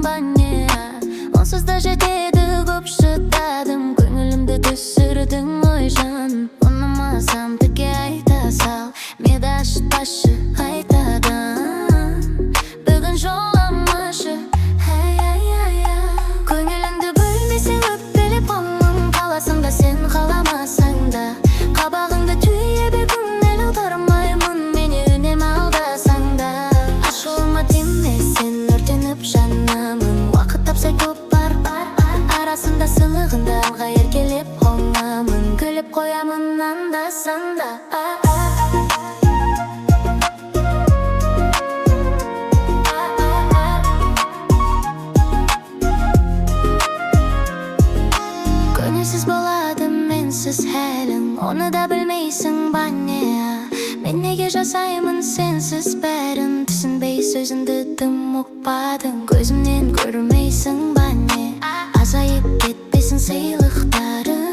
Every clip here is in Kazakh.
ба не? Онсыз да жетеді көп шыдадым, көңілімді түсірдің ой жан. Ұнамасам тіке айта сал, мені ашытпашы қайтадан. Бүгін жоламашы, көңіліңді бөлмесең өкпелеп қалмын. Қаласаң да сен қаламасаң да, қабағыңды түйе бер күннен аудармаймын, мені үнемі алдасаң да. Ашуыма тиме, сен өртеніп жанамын. Уақыт тапса көп бар арасында, сыйлығыңды алға еркелеп қоңамын. Күліп қоямын анда-санда. Көңілсіз болады менсіз хәлің, оны да білмейсің ба не? Мен неге жасаймын сенсіз бәрін, түсінбей сөзімді тым ұқпадың. Көзімнен көрмейсің ба не? Азайып кетпесін сыйлықтарың.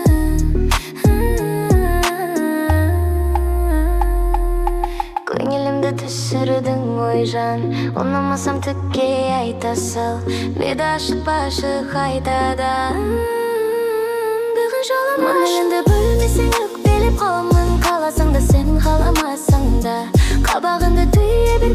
Көңілімді түсірдің ой жан, ұнамасам тіке айта сал, мені ашытпашы қайтадан. Бүгін жоламашы, көңіліңді бөлмесең өкпелеп қаламын. Қаласаң да сен қаламасаң да, қабағыңды түйе бер